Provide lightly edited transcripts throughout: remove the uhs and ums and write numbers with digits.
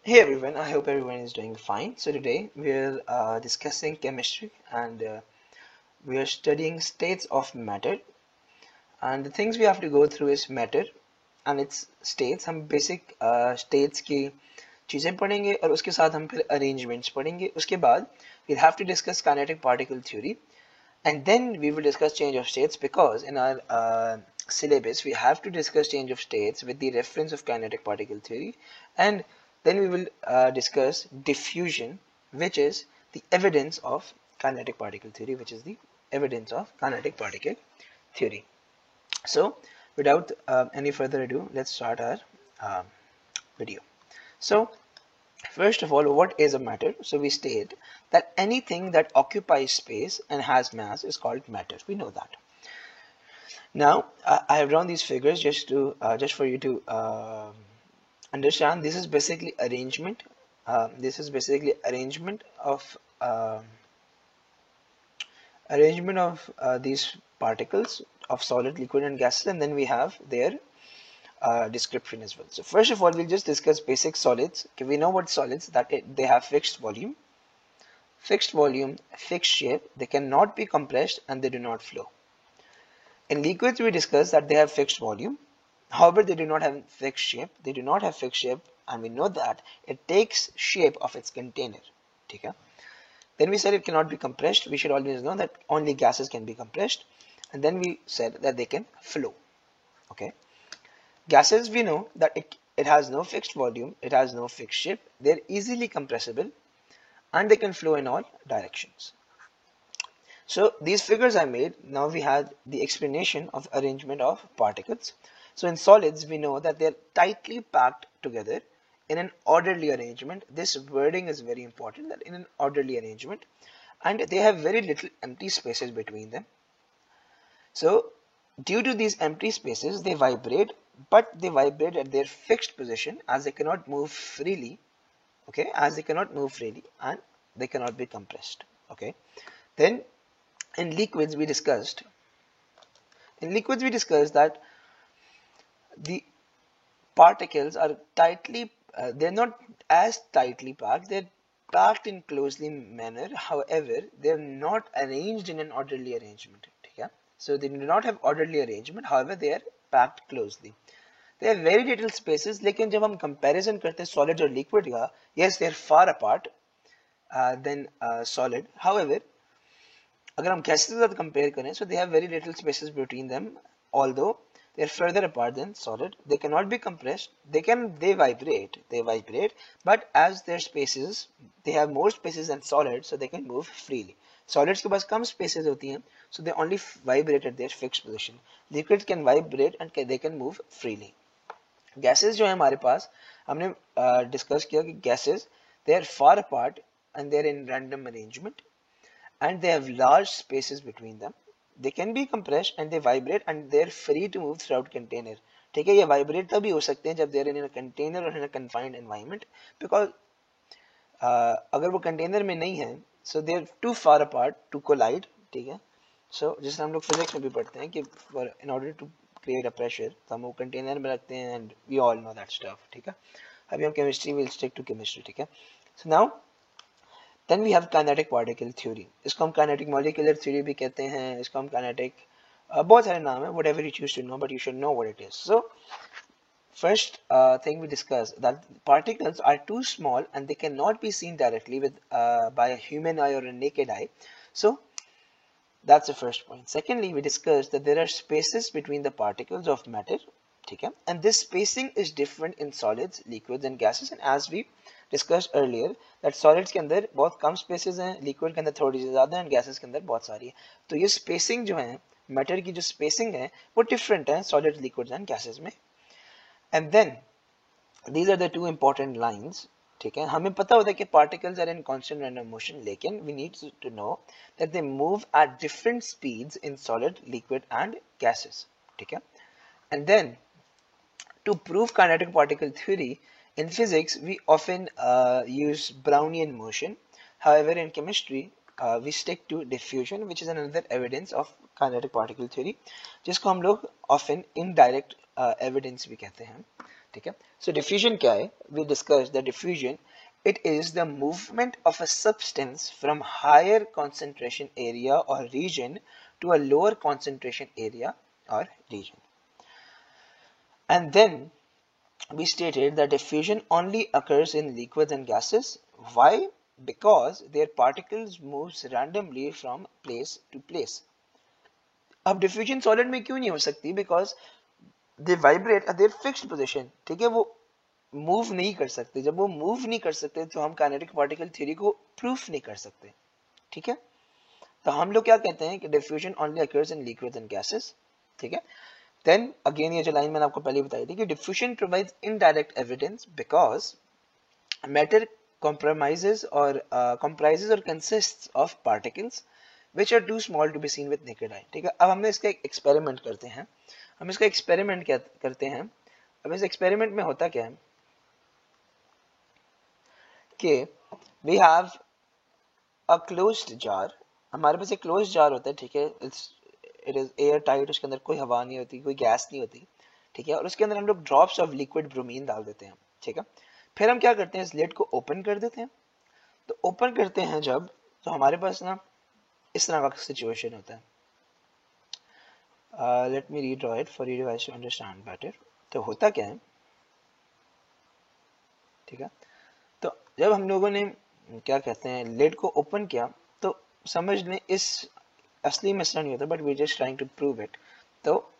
Hey everyone, I hope everyone is doing fine. So today we're discussing chemistry and we are studying states of matter. And the things we have to go through is matter and its states. हम basic states की चीज़ें पढ़ेंगे और उसके साथ हम फिर arrangements पढ़ेंगे. उसके बाद we'll have to discuss kinetic particle theory and then we will discuss change of states because in our syllabus we have to discuss change of states with the reference of kinetic particle theory, and then we will discuss diffusion, which is the evidence of kinetic particle theory, So without any further ado, let's start our um, video. So first of all, what is a matter? So we state that anything that occupies space and has mass is called matter. We know that. Now I have drawn these figures just for you to understand. This is basically arrangement. This is basically arrangement of these particles of solid, liquid, and gases, and then we have their description as well. So first of all, we'll just discuss basic solids. Okay, we know what solids that they have fixed volume, fixed shape. They cannot be compressed and they do not flow. In liquids, we discussed that they have fixed volume. However, they do not have fixed shape. They do not have fixed shape, and we know that it takes shape of its container. Okay? Then we said it cannot be compressed. We should always know that only gases can be compressed. And then we said that they can flow. Okay? Gases, we know that it has no fixed volume. It has no fixed shape. They're easily compressible, and they can flow in all directions. So these figures I made, now we had the explanation of arrangement of particles. So in solids, we know that they're tightly packed together in an orderly arrangement. This wording is very important, that in an orderly arrangement, and they have very little empty spaces between them. So due to these empty spaces, they vibrate, but they vibrate at their fixed position as they cannot move freely. Okay, as they cannot move freely and they cannot be compressed. Okay, then in liquids we discussed that the particles are they're not as tightly packed, they're packed in closely manner. However, they're not arranged in an orderly arrangement. Okay? So they do not have orderly arrangement, however they are packed closely. They have very little spaces, लेकिन जब हम comparison करते हैं solid और liquid का, yes, they are far apart than solid. However, अगर हम gases के साथ compare करें, so they have very little spaces between them, although they are further apart than solid. They cannot be compressed. They vibrate, but as their spaces, they have more spaces than solid, so they can move freely. Solids के पास कम spaces होती हैं, so they only vibrate at their fixed position. Liquids can vibrate and they can move freely. Gases जो है हमारे पास, हमने discuss किया कि gases, they are far apart and they are in random arrangement, and they have large spaces between them. They can be compressed and they vibrate and they are free to move throughout container. ठीक है, ये vibrate तभी हो सकते हैं जब they are in a container or in a confined environment, because अगर वो container में नहीं है, so they are too far apart to collide. ठीक है, so जिसे हम लोग physics में भी पढ़ते हैं कि in order to create a pressure, तो हम वो container में रखते हैं, and we all know that stuff. ठीक है, अभी हम chemistry will stick to chemistry. ठीक है, so now then we have kinetic particle theory. इसको हम kinetic molecular theory भी कहते हैं, इसको हम kinetic बहुत सारे नाम हैं, whatever you choose to know, but you should know what it is. So first thing we discuss that particles are too small and they cannot be seen directly with by a human eye or a naked eye. So that's the first point. Secondly, we discussed that there are spaces between the particles of matter, okay? And this spacing is different in solids, liquids, and gases. And as we discussed earlier, that solids के अंदर बहुत कम spaces हैं, liquid के अंदर थोड़ी सी ज़्यादा हैं, gases के अंदर बहुत सारी है. तो ये spacing जो है, matter की जो spacing है, वो different है solids, liquids, and gases में. And then these are the two important lines. ठीक है, हमें पता होता है कि particles are in constant random motion, लेकिन we need to know that they move at different speeds in solid, liquid, and gases. ठीक है, and then to prove kinetic particle theory in physics, we often use Brownian motion. However, in chemistry, we stick to diffusion, which is another evidence of kinetic particle theory, जिसको हम लोग often indirect evidence भी कहते हैं. ठीक है। सो diffusion क्या है? We discuss the diffusion, it is the movement of a substance from higher concentration area or region to a lower concentration area or region. And then we stated that diffusion only occurs in liquids and gases. Why? Because their particles moves randomly from place to place. अब diffusion solid में क्यों नहीं हो सकती? Because they vibrate eight there fixed position, ठीक है, वो move नहीं कर सकते। जब वो मूव नहीं कर सकते तो हम काइनेटिक पार्टिकल थ्योरी को प्रूफ नहीं कर सकते, ठीक है। तो हम लोग क्या कहते हैं कि diffusion only occurs in liquids and gases, ठीक है। देन अगेन ये जो लाइन मैंने आपको पहले बताई थी कि diffusion provides indirect evidence because matter comprises or consists of particles which are too small to be seen with naked eye, ठीक है। अब हमने इसका एक एक्सपेरिमेंट करते हैं, हम इसका एक्सपेरिमेंट क्या करते हैं। अब इस एक्सपेरिमेंट में होता क्या है कि we have a closed jar, हमारे पास एक क्लोज्ड जार होता है, ठीक है, इट इज एयर टाइट, उसके अंदर कोई हवा नहीं होती, कोई गैस नहीं होती, ठीक है, और उसके अंदर हम लोग ड्रॉप्स ऑफ लिक्विड ब्रोमीन डाल देते हैं, ठीक है। फिर हम क्या करते हैं, इस लिड को ओपन कर देते हैं। तो ओपन करते हैं जब, तो हमारे पास ना इस तरह का सिचुएशन होता है। Let me redraw it for you guys to understand better. तो होता क्या है, ठीक है, तो जब हम लोगों ने क्या कहते हैं लिड को ओपन किया, तो समझ लें इस असली में ऐसा नहीं होता, but we just trying to prove it. तो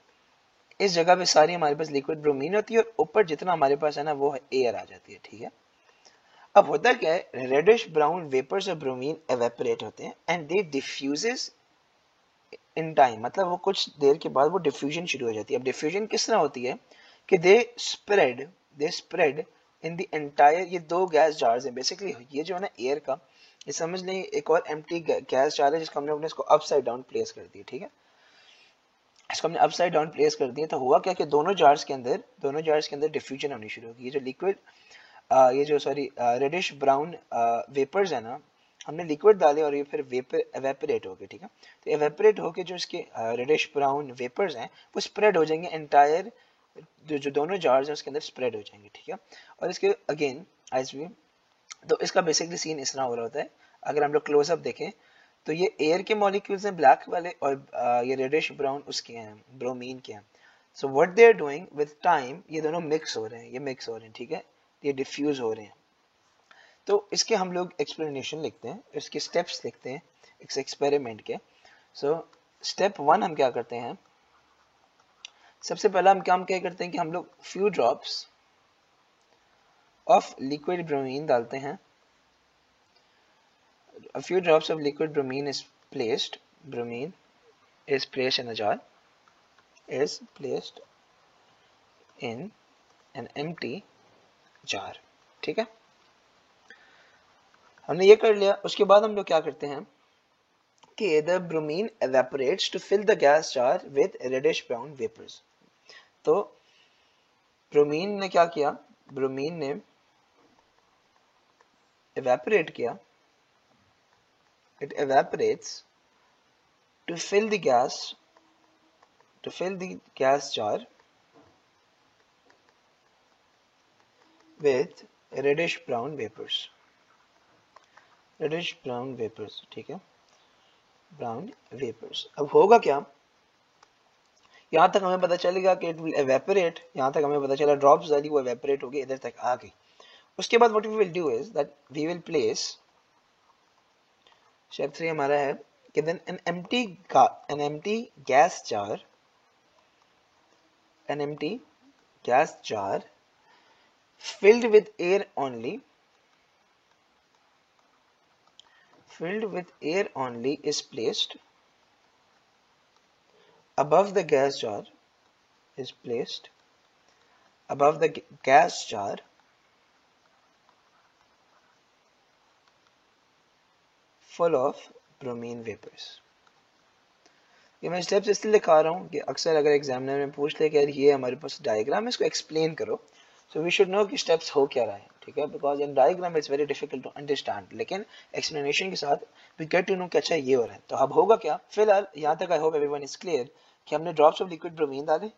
इस जगह पे सारी हमारे पास लिक्विड ब्रोमीन होती है और ऊपर जितना हमारे पास है ना वो एयर आ जाती है, ठीक है। अब होता क्या है, reddish brown vapours of bromine evaporate होते हैं and they diffuses in time, मतलब वो कुछ देर के बाद वो डिफ्यूजन शुरू हो जाती है। अब डिफ्यूजन किस तरह होती है कि they spread in the entire, ये दो गैस जार्स हैं बेसिकली, ये जो है ना एयर का, ये समझ लें एक और एम्प्टी गैस जार है जिसको हमने इसको अपसाइड डाउन प्लेस कर दिया, ठीक है, इसको हमने अपसाइड डाउन प्लेस कर दिया। तो हुआ क्या कि दोनों जार्स के अंदर डिफ्यूजन होनी शुरू होगी। ये जो लिक्विड रेडिश ब्राउन वेपर्स है ना, हमने लिक्विड डाले और ये फिर वेपर एवेपोरेट हो गए, ठीक है। तो एवेपोरेट होके जो इसके रेडिश ब्राउन वेपर्स हैं वो स्प्रेड हो जाएंगे एंटायर, जो दोनों जार्स हैं उसके अंदर स्प्रेड हो जाएंगे, ठीक है। और इसके अगेन एज वी, तो इसका बेसिकली सीन इस तरह हो रहा होता है। अगर हम लोग क्लोजअप देखें तो ये एयर के मॉलिक्यूल्स हैं ब्लैक वाले, और ये रेडिश ब्राउन उसके हैं, ब्रोमीन के हैं। So what they are doing with time, ये दोनों मिक्स हो रहे हैं, ठीक है, ये डिफ्यूज हो रहे हैं। तो इसके हम लोग एक्सप्लेनेशन लिखते हैं, इसके स्टेप्स लिखते हैं इस एक्सपेरिमेंट के। सो स्टेप 1 हम क्या करते हैं, सबसे पहला हम क्या करते हैं कि हम लोग few drops of liquid bromine डालते हैं। A few drops of liquid bromine is placed in a jar, is placed in an empty jar, ठीक है। हमने ये कर लिया। उसके बाद हम लोग क्या करते हैं कि the bromine evaporates to fill the gas jar with reddish brown vapors। तो ब्रोमीन ने क्या किया, ब्रोमीन ने evaporate किया, it evaporates to fill the gas jar with reddish brown vapors, ठीक है, ब्राउन वेपर्स। अब होगा क्या, यहां तक हमें पता चलेगा कि इट विल एवेपोरेट, यहां तक हमें पता चला ड्रॉप्स वाली वो एवेपोरेट हो गई, इधर तक आ गई। उसके बाद what we will do is that we will place, step 3 हमारा है कि then an empty gas jar filled with air only is placed above the gas jar, full of bromine vapors। ये मैं स्टेप्स इसलिए लिखा रहा हूँ कि अक्सर अगर एग्जामिनर में पूछ ले कि यार ये हमारे पास डायग्राम है, इसको एक्सप्लेन करो, सो वी शुड नो कि स्टेप्स हो क्या रहा है, ठीक है, because in diagram it's very difficult to understand, लेकिन एक्सप्लेनेशन के साथ वी गेट टू नो कि अच्छा ये हो रहा है। तो अब होगा क्या, फिलहाल यहाँ तक I hope everyone is clear कि हमने ड्रॉप्स ऑफ लिक्विड ब्रोमीन डाले,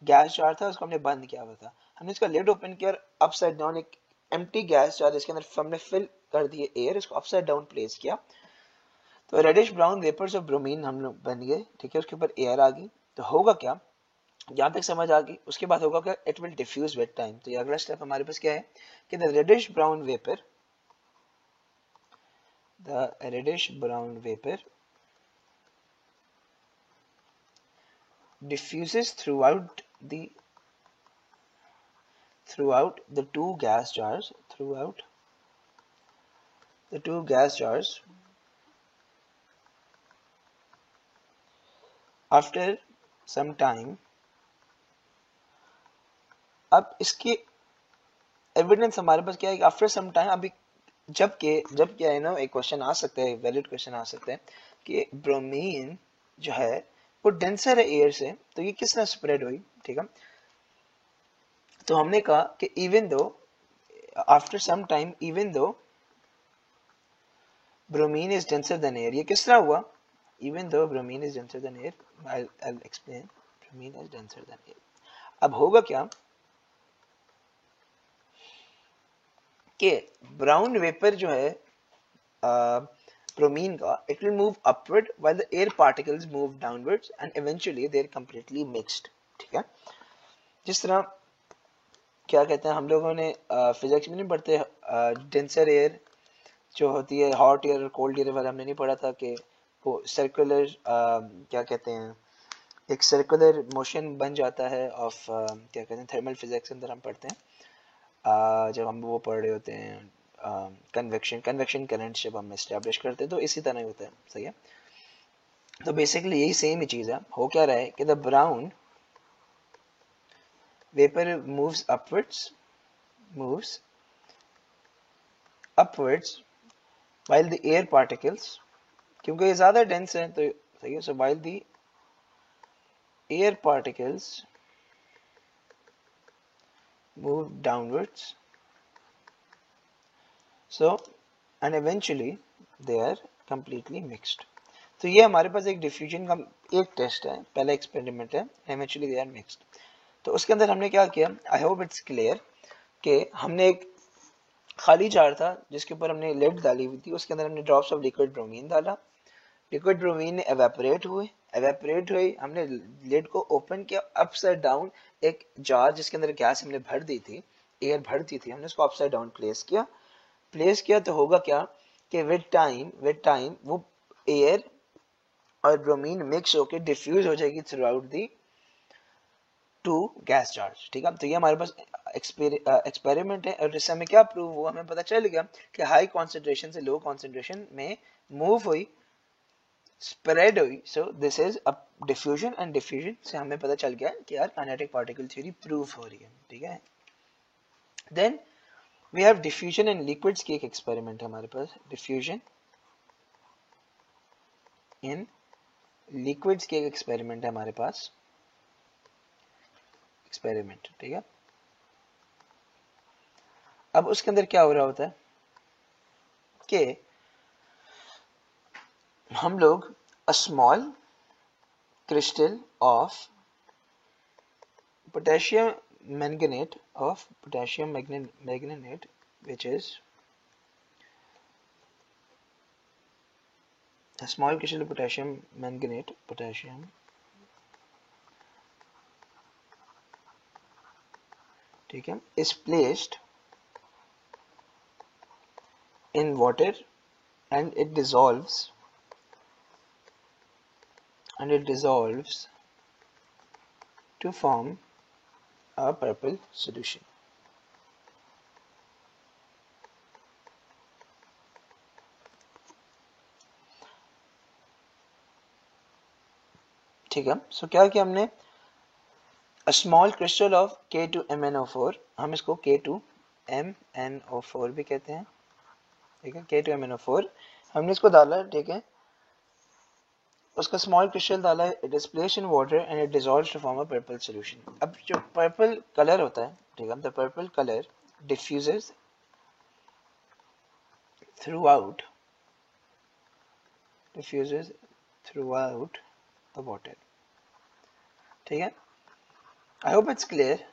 गैस जार था, उसको हमने बंद किया हुआ था, हमने इसका लिड ओपन किया और अपसाइड डाउन एक एम्प्टी गैस जार जिसके अंदर हमने फिल कर दिए एयर, इसको अपसाइड डाउन प्लेस किया, तो reddish brown vapours of bromine हम लोग बन गए, ठीक है, उसके ऊपर एयर आ गई। तो होगा क्या, यहाँ तक समझ आ गई। उसके बाद होगा क्या, it will diffuse with time. तो ये अगला स्टेप हमारे पास क्या है कि the reddish brown vapour diffuses throughout the two gas jars after some time। अब इसकी एविडेंस हमारे पास क्या है, आफ्टर सम टाइम, अभी जब क्या है ना, एक क्वेश्चन आ सकता है, वैलिड क्वेश्चन आ सकता है कि ब्रोमीन जो है वो डेंसर है एयर से, तो ये किस तरह स्प्रेड हुई, ठीक है। तो हमने कहा कि even though after some time, even though bromine is denser than air, ये किस तरह हुआ, even though bromine is denser than air, I'll explain, bromine is denser than air। अब होगा क्या कि ब्राउन वेपर जो है bromine का, it will move upward while the air particles move downwards and eventually they're completely mixed, ठीक है। जिस तरह क्या कहते हैं, हम लोगों ने फिजिक्स में नहीं पढ़ते डेंसर एयर जो होती है, हॉट एयर और कोल्ड एयर वाला हमने नहीं पढ़ा था कि वो सर्कुलर क्या कहते हैं, एक सर्कुलर मोशन बन जाता है ऑफ क्या कहते हैं, थर्मल फिजिक्स के अंदर हम पढ़ते हैं जब हम वो पढ़ रहे होते हैं कन्वेक्शन करंट जब हम एस्टेब्लिश करते हैं, तो इसी तरह ही होता है, सही है। तो बेसिकली यही सेम ही चीज़ है। हो क्या रहा है कि the brown vapour moves upwards while the air particles, क्योंकि ये ज़्यादा डेंस है तो सही है, so while the air particles move downwards, so and eventually they are completely mixed। तो ये हमारे पास एक डिफ्यूजन का एक टेस्ट है, पहला एक्सपेरिमेंट है, eventually they are mixed। तो उसके अंदर हमने क्या किया, आई होप इट्स क्लियर, कि हमने एक खाली जार था जिसके ऊपर हमने लेड डाली हुई थी, उसके अंदर हमने ड्रॉप्स ऑफ लिक्विड ब्रोमीन डाला, लिक्विड ब्रोमीन ने एवेपोरेट हुई, हमने लिड को ओपन किया, अपसाइड डाउन एक जार जिसके अंदर गैस हमने भर दी थी, एयर भर दी थी, हमने उसको अपसाइड डाउन प्लेस किया तो होगा क्या कि विद टाइम वो एयर और ब्रोमीन मिक्स होकर डिफ्यूज हो जाएगी throughout the two gas jars, ठीक है। तो ये हमारे पास एक्सपेरिमेंट है और इससे हमें क्या प्रूव हुआ, हमें पता चल गया कि हाई कॉन्सेंट्रेशन से लो कॉन्सेंट्रेशन में मूव हुई, स्प्रेड हुई। So this is a diffusion, and diffusion से हमें पता चल गया कि यार काइनेटिक पार्टिकल थ्योरी प्रूफ हो रही है, ठीक है। Then we have diffusion in liquids की एक एक्सपेरिमेंट है हमारे पास, डिफ्यूजन इन लिक्विड्स की एक एक्सपेरिमेंट है हमारे पास, एक्सपेरिमेंट, ठीक है। अब उसके अंदर क्या हो रहा होता है कि हम लोग a small crystal of potassium manganate which is a small crystal of potassium manganate ठीक है, is placed in water and it dissolves to form a purple solution, ठीक है। सो क्या किया हमने, a small crystal of K2MnO4, हम इसको K2MnO4 भी कहते हैं, ठीक है, K2MnO4 हमने इसको डाला, ठीक है, उसका स्मॉल क्रिस्टल डाला है, it is placed in water and it dissolves to form a purple solution. अब जो पर्पल कलर होता है, ठीक है, the purple colour diffuses throughout the water, ठीक है। I hope it's clear.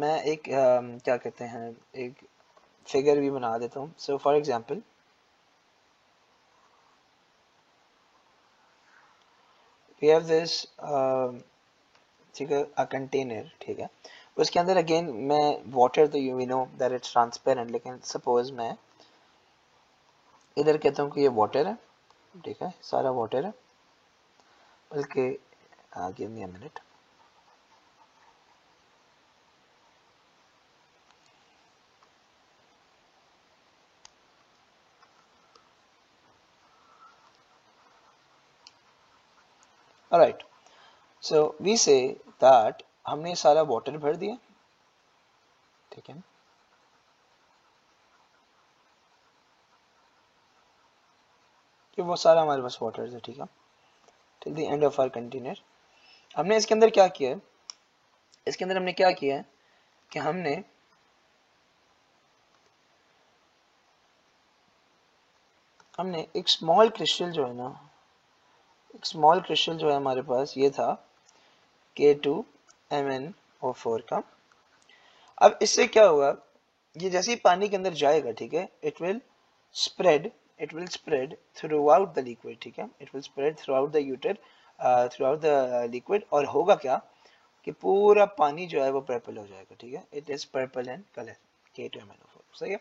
मैं एक क्या कहते हैं, एक फिगर भी बना देता हूँ। So for example we have this, ठीक है, अ कंटेनर, ठीक है, उसके अंदर अगेन मैं वाटर, तो you know that it's transparent, लेकिन सपोज मैं इधर कहता हूँ कि ये वाटर है, ठीक है, सारा वाटर है, बल्कि give me a minute, alright. So we say that हमने सारा वाटर भर दिया, ठीक है, कि वो सारा हमारे पास वाटर है, ठीक है, till the end of our container. हमने इसके अंदर क्या किया है, इसके अंदर हमने क्या किया है कि हमने एक स्मॉल क्रिस्टल जो है ना, एक स्मॉल क्रिस्टल जो है हमारे पास, ये था K2MnO4 का। अब इससे क्या होगा, ये जैसे ही पानी के अंदर जाएगा, ठीक है, it will spread throughout the liquid, ठीक है, it will spread throughout the water, throughout the liquid, और होगा क्या कि पूरा पानी जो है वो पर्पल हो जाएगा, ठीक है, it is purple in colour, K2MnO4, सही है।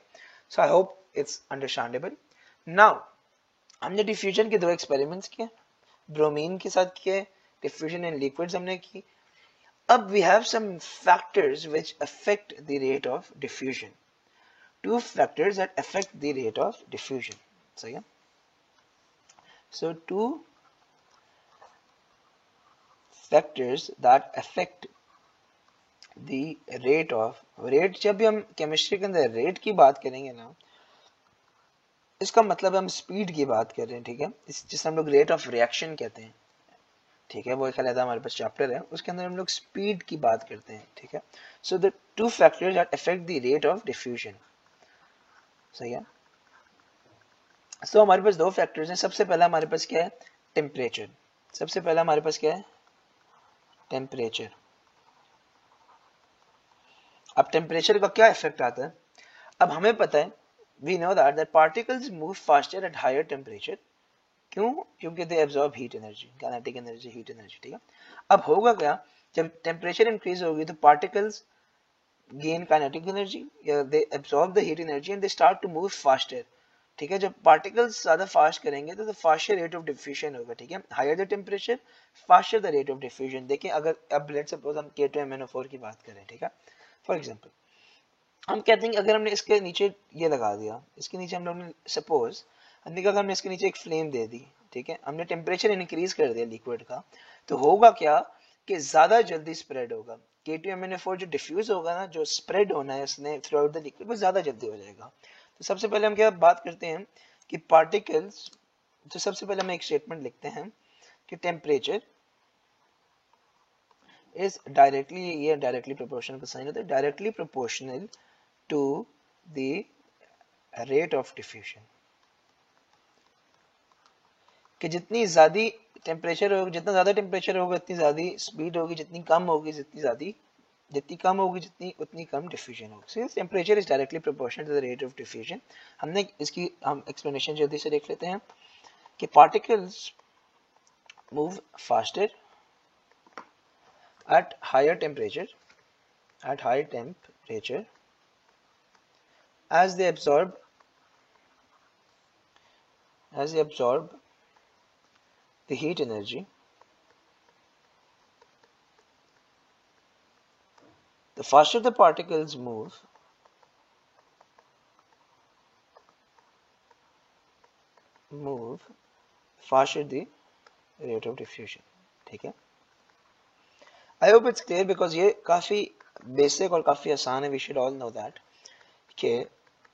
So I hope it's understandable. Now हमने डिफ्यूजन के दो एक्सपेरिमेंट्स किए, ब्रोमीन के साथ किए, डिफ्यूजन इन लिक्विड्स हमने की। अब we have some factors which affect the rate of diffusion. Two factors that affect the rate of diffusion. So yeah. So two factors that affect the rate of rate, जब भी हम chemistry के अंदर rate की बात करेंगे ना, इसका मतलब हम स्पीड की बात कर रहे हैं, ठीक है, जिसे हम लोग रेट ऑफ रिएक्शन कहते हैं, ठीक है, वो एक अलग हमारे पास चैप्टर है, उसके अंदर हम लोग स्पीड की बात करते हैं, ठीक है। So the two factors that affect the rate of diffusion, सही है। सो हमारे पास दो फैक्टर्स हैं। सबसे पहला हमारे पास क्या है, टेम्परेचर। सबसे पहला हमारे पास क्या है, टेम्परेचर। अब टेम्परेचर का क्या इफेक्ट आता है, अब हमें पता है, we know that particles move faster at higher temperature. क्यों, क्योंकि they absorb heat energy, kinetic energy, heat energy, ठीक है। अब होगा क्या, जब टेम्परेचर इंक्रीज होगी तो particles gain kinetic energy, they absorb the heat energy and they start to move faster, ठीक है। जब पार्टिकल्स ज्यादा फास्ट करेंगे तो फास्टर रेट ऑफ डिफ्यूजन होगा, ठीक है, higher the temperature faster the rate of diffusion. देखिए अगर अब लेट्स सपोज हम K2MnO4 की बात करें, ठीक है, फॉर एग्जांपल हम कहते हैं कि अगर हमने इसके नीचे ये लगा दिया, इसके नीचे हम लोग ने सपोज हमने कहा हमने इसके नीचे एक फ्लेम दे दी, ठीक है, हमने टेम्परेचर इंक्रीज कर दिया लिक्विड का, तो होगा क्या कि ज्यादा जल्दी स्प्रेड होगा K2MnO4, जो डिफ्यूज होगा ना, जो स्प्रेड होना है इसने थ्रू आउट द लिक्विड, वो ज्यादा जल्दी हो जाएगा। तो सबसे पहले हम क्या बात करते हैं कि पार्टिकल्स, तो सबसे पहले हम एक स्टेटमेंट लिखते हैं कि टेम्परेचर इज डायरेक्टली, ये डायरेक्टली प्रोपोर्शनल का साइन होता है, directly proportional to the rate of diffusion, कि जितनी ज्यादा टेम्परेचर होगा, जितना ज्यादा टेम्परेचर होगा उतनी ज्यादा स्पीड होगी, जितनी कम होगी जितनी कम होगी जितनी उतनी कम डिफ्यूजन होगी। So temperature is directly proportional to the rate of diffusion. हमने इसकी हम एक्सप्लेनेशन जल्दी से देख लेते हैं कि particles move faster at higher temperature at high temperature as they absorb the heat energy. The faster the particles move, faster the rate of diffusion, ठीक है। I hope it's clear, because ये काफी बेसिक और काफी आसान है, we should all know that. कि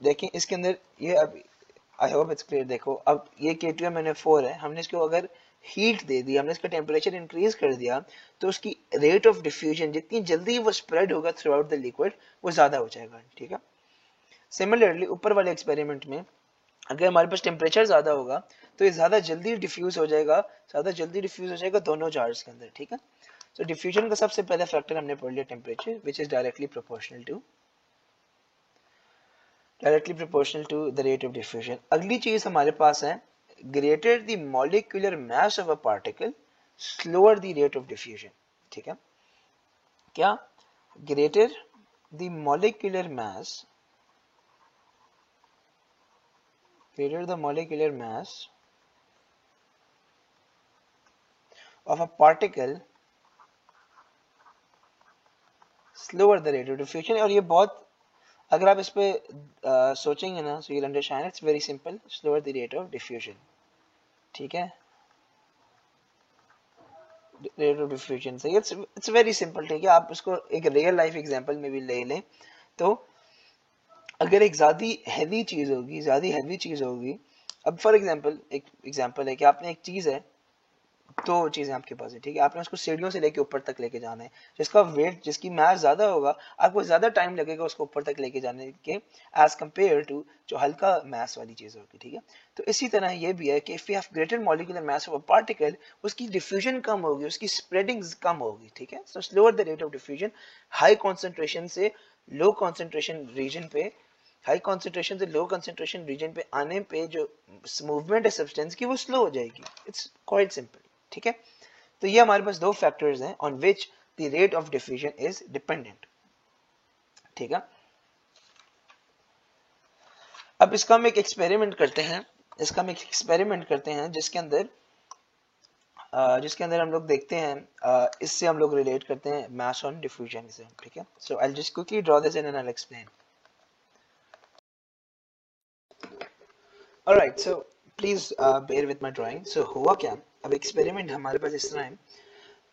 देखें इसके अंदर ये, अब आई होप इट्स क्लियर। देखो अब ये K2MnO4 है, हमने इसको अगर हीट दे दी, हमने इसका टेम्परेचर इंक्रीज कर दिया, तो उसकी रेट ऑफ डिफ्यूजन, जितनी जल्दी वो स्प्रेड होगा थ्रू आउट द लिक्विड, वो ज्यादा हो जाएगा, ठीक है। सिमिलरली ऊपर वाले एक्सपेरिमेंट में अगर हमारे पास टेम्परेचर ज्यादा होगा तो ये ज्यादा जल्दी डिफ्यूज हो जाएगा, दोनों जार्स के अंदर, ठीक है। So डिफ्यूजन का सबसे पहला फैक्टर हमने पढ़ लिया temperature, which is directly proportional to the rate of diffusion. अगली चीज हमारे पास है greater the molecular mass of a particle slower the rate of diffusion. ठीक है, क्या? Greater the molecular mass, of a particle slower the rate of diffusion। और ये बहुत, अगर आप इस पे सोचेंगे ना, so you'll understand it's very simple, slower the rate of diffusion। ठीक है, rate of diffusion से it's very simple। ठीक है, आप उसको एक रियल लाइफ एग्जांपल में भी ले लें तो अगर एक ज्यादा हैवी चीज होगी, अब फॉर एग्जांपल एक एग्जांपल है कि आपने एक चीज है, दो चीजें आपके पास है, ठीक है, आपने उसको सीढ़ियों से लेके ऊपर तक लेके जाना है, जिसका वेट, जिसकी मास ज्यादा होगा, आपको ज्यादा टाइम लगेगा उसको ऊपर तक लेके जाने के एज कंपेयर टू जो हल्का मास वाली चीज होगी। ठीक है, तो इसी तरह ये भी है कि if you have greater molecular mass of a particle, उसकी डिफ्यूजन कम होगी, उसकी स्प्रेडिंग कम होगी। ठीक है, so slower the rate of diffusion, high concentration से लो कॉन्सेंट्रेशन रीजन पे, हाई कॉन्सेंट्रेशन से लो कॉन्सेंट्रेशन रीजन पे आने पे जो मूवमेंट है सब्सटेंस की वो स्लो हो जाएगी। It's quite simple. ठीक है, तो ये हमारे पास दो फैक्टर्स हैं on which the rate of diffusion is dependent. ठीक है, अब इसका हम एक एक्सपेरिमेंट करते हैं, जिसके अंदर हम लोग देखते हैं, इससे हम लोग रिलेट करते हैं मास ऑन डिफ्यूजन से। ठीक है, so I will just quickly draw this and I will explain. Alright, so please bear with my drawing. So हुआ क्या, अब एक्सपेरिमेंट हमारे पास इस तरह है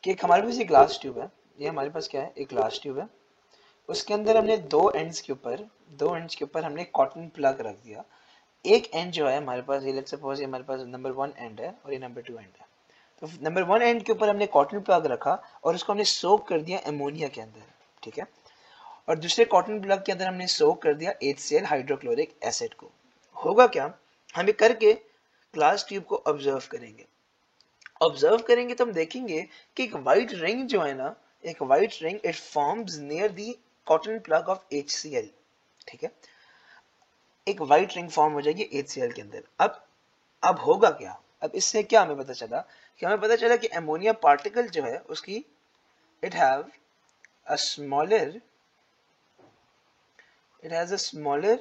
कि एक हमारे पास एक ग्लास ट्यूब है, ये हमारे पास क्या है, एक ग्लास ट्यूब है, उसके अंदर हमने दो एंड्स के ऊपर हमने कॉटन प्लग रख दिया। एक एंड जो है हमारे पास, ये लेट्स सपोज ये हमारे पास नंबर 1 एंड है और ये नंबर 2 एंड है, तो नंबर 1 एंड के ऊपर हमने कॉटन प्लग रखा और उसको हमने सोक कर दिया अमोनिया के अंदर। ठीक है, और दूसरे कॉटन प्लग के अंदर हमने सोक कर दिया HCl हाइड्रोक्लोरिक एसिड को। होगा क्या, हम ये करके ग्लास ट्यूब को ऑब्जर्व करेंगे तो हम देखेंगे कि एक वाइट रिंग जो है ना, it forms near the cotton plug of HCl। ठीक है, एक वाइट रिंग फॉर्म हो जाएगी HCl के अंदर। अब होगा क्या, अब इससे क्या हमें पता चला कि अमोनिया पार्टिकल जो है उसकी it has a smaller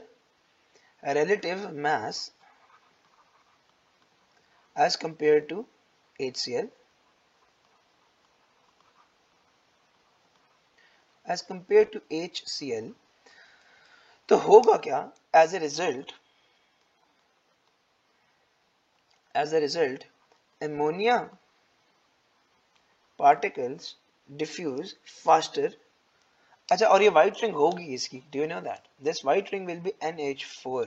relative mass as compared to HCl, तो होगा क्या, as a result ammonia particles diffuse faster। अच्छा, और ये व्हाइट रिंग होगी इसकी, do you know that this white ring will be NH4।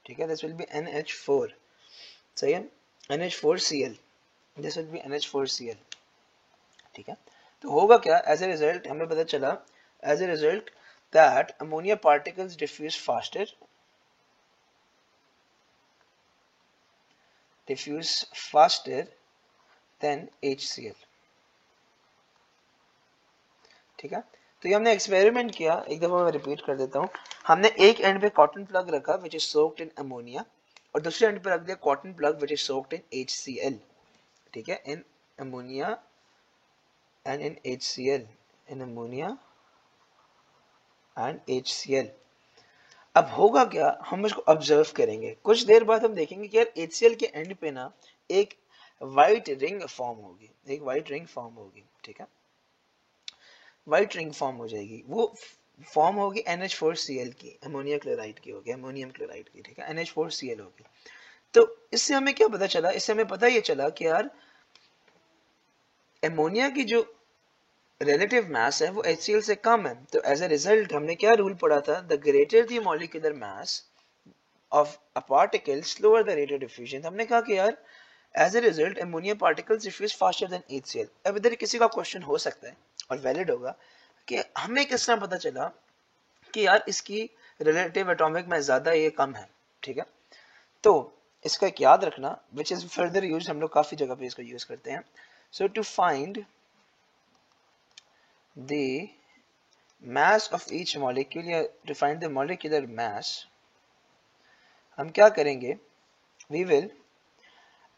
ठीक है, दिस विल बी NH4, सही है, NH4Cl, this will be NH4Cl। ठीक है, तो होगा क्या, एज ए रिजल्ट हमें पता चला that ammonia particles diffuse faster than HCl। ठीक है, तो ये हमने एक्सपेरिमेंट किया, एक दफा मैं रिपीट कर देता हूँ। हमने एक एंड पे कॉटन प्लग रखा which is soaked in ammonia, और दूसरे एंड पे रख दिया cotton plug which is soaked in HCl। ठीक है, in ammonia and in HCl, in ammonia and HCl। अब होगा क्या, हम इसको ऑब्जर्व करेंगे, कुछ देर बाद हम देखेंगे कि यार HCl के एंड पे ना एक वाइट रिंग फॉर्म होगी। ठीक है, वाइट रिंग फॉर्म हो जाएगी, वो फॉर्म होगी NH4Cl की, अमोनिया क्लोराइड की होगी, अमोनियम क्लोराइड की। ठीक है, NH4Cl होगी। तो इससे हमें क्या पता चला, इससे हमें पता ये चला कि यार अमोनिया की जो रिलेटिव मास है वो HCl से कम है। तो एज ए रिजल्ट हमने क्या रूल पढ़ा था, the greater the molecular mass of a particle slower the rate of diffusion. हमने कहा कि यार as a result ammonia particles diffuse faster than HCl। अब इधर किसी का क्वेश्चन हो सकता है और वैलिड होगा कि हमें किस तरह पता चला कि यार इसकी रिलेटिव एटॉमिक मास ज्यादा ये कम है। ठीक है, तो इसका एक याद रखना विच इज फर्दर यूज, हम लोग काफी जगह पे इसको यूज करते हैं। So to find the mass of each molecule या to find the molecular mass, हम क्या करेंगे, we will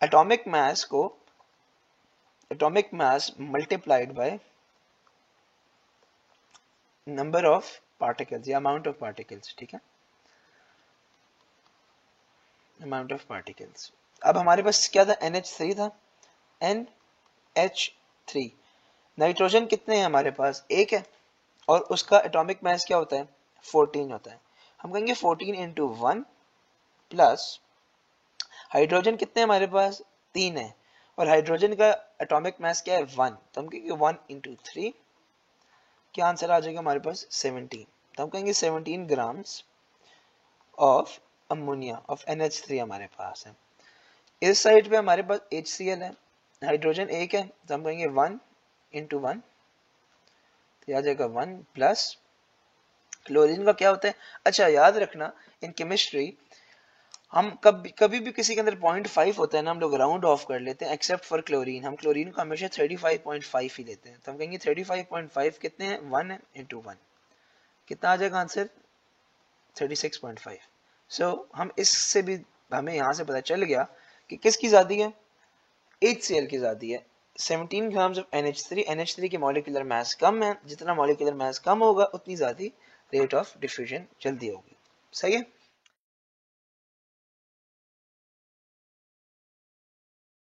atomic mass को atomic mass multiplied by number of particles या amount of particles, ठीक है, amount of particles. अब हमारे पास क्या था, NH3 था, NH3, नाइट्रोजन कितने हैं हमारे पास, एक है, और उसका एटॉमिक मास क्या होता है, 14 होता है. हम कहेंगे 14 इंटू 1 प्लस हाइड्रोजन कितने हमारे पास, 3 है, और हाइड्रोजन का एटॉमिक मास क्या है, 1, तो हम कहेंगे 1 इंटू 3, क्या आंसर आ जाएगा हमारे पास, 17. तो हम कहेंगे 17 grams of ammonia of NH3 हमारे पास है. इस साइड पे हमारे पास HCl है, हाइड्रोजन एक है, तो हम कहेंगे 1 इंटू 1, तो आ जाएगा 1 प्लस क्लोरीन का क्या होता है. अच्छा याद रखना, इन केमिस्ट्री हम कभी भी किसी के अंदर 0.5 होता है ना, हम लोग राउंड ऑफ कर लेते हैं, एक्सेप्ट फॉर क्लोरीन. हम क्लोरीन को हमेशा 35.5 ही लेते हैं. तो हम कहेंगे 35.5 कितने हैं, 1 है, इंटू 1, कितना आ जाएगा आंसर, 36.5. सो हम इससे भी हमें यहाँ से पता चल गया कि किसकी ज़्यादा है, HCl की ज़्यादा है. 17 ग्राम्स ऑफ NH3 की मॉलिक्यूलर मास कम है, जितना मॉलिक्यूलर मास कम होगा उतनी ज़्यादा रेट ऑफ डिफ्यूजन जल्दी होगी. सही है.